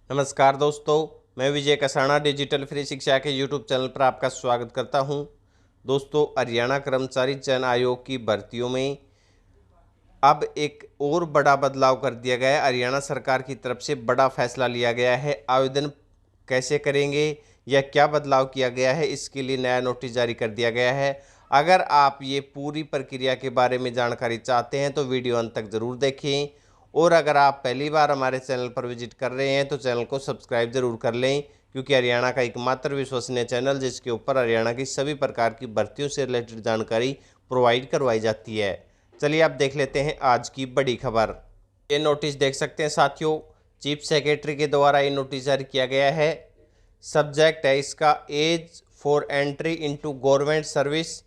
नमस्कार दोस्तों, मैं विजय कसाना डिजिटल फ्री शिक्षा के यूट्यूब चैनल पर आपका स्वागत करता हूं। दोस्तों, हरियाणा कर्मचारी चयन आयोग की भर्तियों में अब एक और बड़ा बदलाव कर दिया गया है। हरियाणा सरकार की तरफ से बड़ा फैसला लिया गया है। आवेदन कैसे करेंगे या क्या बदलाव किया गया है, इसके लिए नया नोटिस जारी कर दिया गया है। अगर आप ये पूरी प्रक्रिया के बारे में जानकारी चाहते हैं तो वीडियो अंत तक ज़रूर देखें। और अगर आप पहली बार हमारे चैनल पर विजिट कर रहे हैं तो चैनल को सब्सक्राइब ज़रूर कर लें, क्योंकि हरियाणा का एकमात्र विश्वसनीय चैनल जिसके ऊपर हरियाणा की सभी प्रकार की भर्तियों से रिलेटेड जानकारी प्रोवाइड करवाई जाती है। चलिए आप देख लेते हैं आज की बड़ी खबर। ये नोटिस देख सकते हैं साथियों, चीफ सेक्रेटरी के द्वारा ये नोटिस जारी किया गया है। सब्जेक्ट है इसका age for entry into government service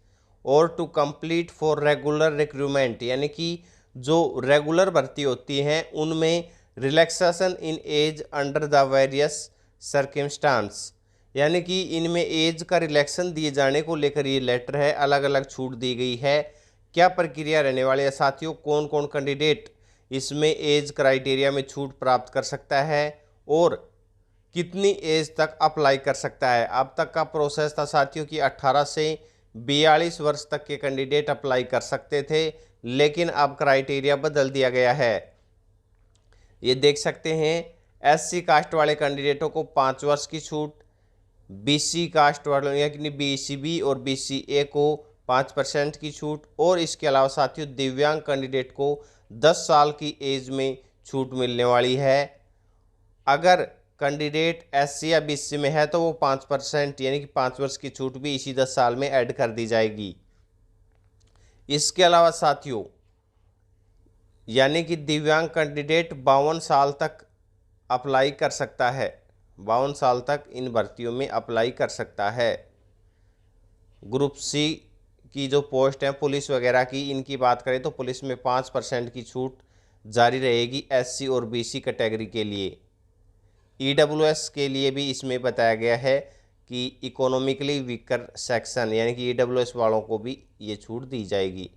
और to complete for regular recruitment, यानी कि जो रेगुलर भर्ती होती हैं उनमें relaxation in age under the various circumstances, यानी कि इनमें एज का रिलैक्सेशन दिए जाने को लेकर ये लेटर है। अलग अलग छूट दी गई है। क्या प्रक्रिया रहने वाली है साथियों, कौन कौन कैंडिडेट इसमें एज क्राइटेरिया में छूट प्राप्त कर सकता है और कितनी एज तक अप्लाई कर सकता है। अब तक का प्रोसेस था साथियों कि 18 से 42 वर्ष तक के कैंडिडेट अप्लाई कर सकते थे, लेकिन अब क्राइटेरिया बदल दिया गया है। ये देख सकते हैं, एससी कास्ट वाले कैंडिडेटों को 5 वर्ष की छूट, बीसी कास्ट वालों यानी बीसीबी और बीसीए को 5% की छूट, और इसके अलावा साथियों दिव्यांग कैंडिडेट को 10 साल की एज में छूट मिलने वाली है। अगर कैंडिडेट एससी या बीसी में है तो वो 5% यानी कि 5 वर्ष की छूट भी इसी 10 साल में ऐड कर दी जाएगी। इसके अलावा साथियों यानी कि दिव्यांग कैंडिडेट 52 साल तक अप्लाई कर सकता है, 52 साल तक इन भर्तियों में अप्लाई कर सकता है। ग्रुप सी की जो पोस्ट है पुलिस वगैरह की, इनकी बात करें तो पुलिस में 5% की छूट जारी रहेगी एससी और बीसी कैटेगरी के लिए। ईडब्ल्यूएस के लिए भी इसमें बताया गया है कि इकोनॉमिकली वीकर सेक्शन यानी कि ईडब्ल्यूएस वालों को भी ये छूट दी जाएगी।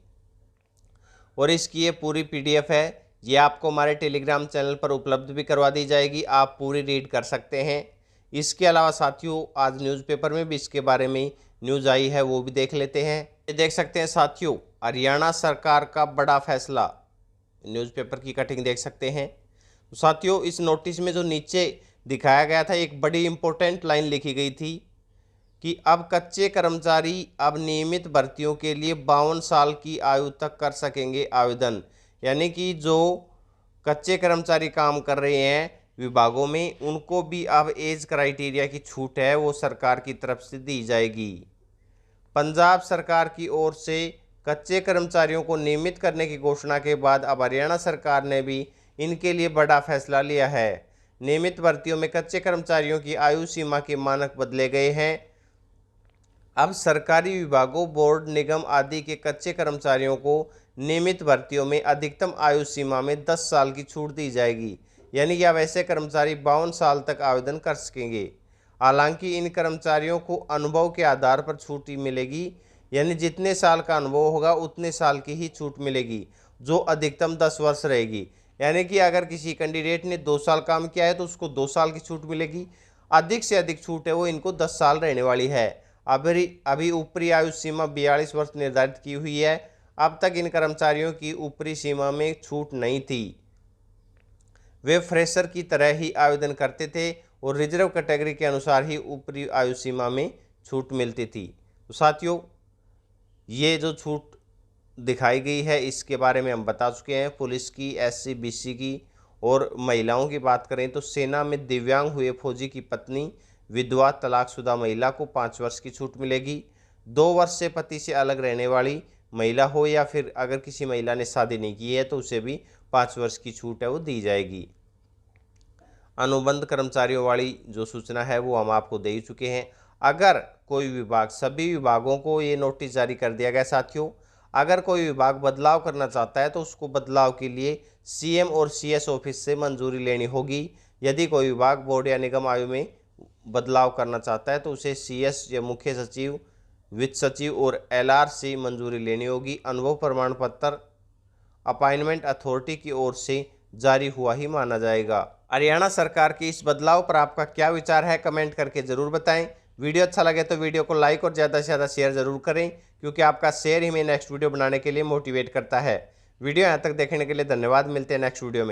और इसकी ये पूरी पीडीएफ है, ये आपको हमारे टेलीग्राम चैनल पर उपलब्ध भी करवा दी जाएगी, आप पूरी रीड कर सकते हैं। इसके अलावा साथियों आज न्यूज़पेपर में भी इसके बारे में न्यूज़ आई है, वो भी देख लेते हैं। ये देख सकते हैं साथियों, हरियाणा सरकार का बड़ा फैसला, न्यूज़पेपर की कटिंग देख सकते हैं। तो साथियों इस नोटिस में जो नीचे दिखाया गया था एक बड़ी इंपॉर्टेंट लाइन लिखी गई थी कि अब कच्चे कर्मचारी अब नियमित भर्तियों के लिए 52 साल की आयु तक कर सकेंगे आवेदन, यानी कि जो कच्चे कर्मचारी काम कर रहे हैं विभागों में उनको भी अब एज क्राइटेरिया की छूट है वो सरकार की तरफ से दी जाएगी। पंजाब सरकार की ओर से कच्चे कर्मचारियों को नियमित करने की घोषणा के बाद अब हरियाणा सरकार ने भी इनके लिए बड़ा फैसला लिया है। नियमित भर्तियों में कच्चे कर्मचारियों की आयु सीमा के मानक बदले गए हैं। अब सरकारी विभागों, बोर्ड, निगम आदि के कच्चे कर्मचारियों को नियमित भर्तियों में अधिकतम आयु सीमा में 10 साल की छूट दी जाएगी, यानी कि अब ऐसे कर्मचारी 52 साल तक आवेदन कर सकेंगे। हालांकि इन कर्मचारियों को अनुभव के आधार पर छूट मिलेगी, यानी जितने साल का अनुभव होगा उतने साल की ही छूट मिलेगी, जो अधिकतम 10 वर्ष रहेगी। यानी कि अगर किसी कैंडिडेट ने 2 साल काम किया है तो उसको 2 साल की छूट मिलेगी, अधिक से अधिक छूट है वो इनको 10 साल रहने वाली है। अभी ऊपरी आयु सीमा 42 वर्ष निर्धारित की हुई है। अब तक इन कर्मचारियों की ऊपरी सीमा में छूट नहीं थी, वे फ्रेशर की तरह ही आवेदन करते थे और रिजर्व कैटेगरी के अनुसार ही ऊपरी आयु सीमा में छूट मिलती थी। तो साथियों ये जो छूट दिखाई गई है इसके बारे में हम बता चुके हैं। पुलिस की, एससी बीसी की और महिलाओं की बात करें तो सेना में दिव्यांग हुए फौजी की पत्नी, विधवा, तलाकशुदा महिला को 5 वर्ष की छूट मिलेगी। 2 वर्ष से पति से अलग रहने वाली महिला हो या फिर अगर किसी महिला ने शादी नहीं की है तो उसे भी 5 वर्ष की छूट है वो दी जाएगी। अनुबंध कर्मचारियों वाली जो सूचना है वो हम आपको दे ही चुके हैं। अगर कोई विभाग, सभी विभागों को ये नोटिस जारी कर दिया गया साथियों, अगर कोई विभाग बदलाव करना चाहता है तो उसको बदलाव के लिए सीएम और सीएस ऑफिस से मंजूरी लेनी होगी। यदि कोई विभाग, बोर्ड या निगम आयु में बदलाव करना चाहता है तो उसे सीएस या मुख्य सचिव, वित्त सचिव और एलआर से मंजूरी लेनी होगी। अनुभव प्रमाण पत्र अपॉइंटमेंट अथॉरिटी की ओर से जारी हुआ ही माना जाएगा। हरियाणा सरकार की इस बदलाव पर आपका क्या विचार है, कमेंट करके ज़रूर बताएं। वीडियो अच्छा लगे तो वीडियो को लाइक और ज़्यादा से ज़्यादा शेयर ज़रूर करें, क्योंकि आपका शेयर ही हमें नेक्स्ट वीडियो बनाने के लिए मोटिवेट करता है। वीडियो यहाँ तक देखने के लिए धन्यवाद। मिलते हैं नेक्स्ट वीडियो में।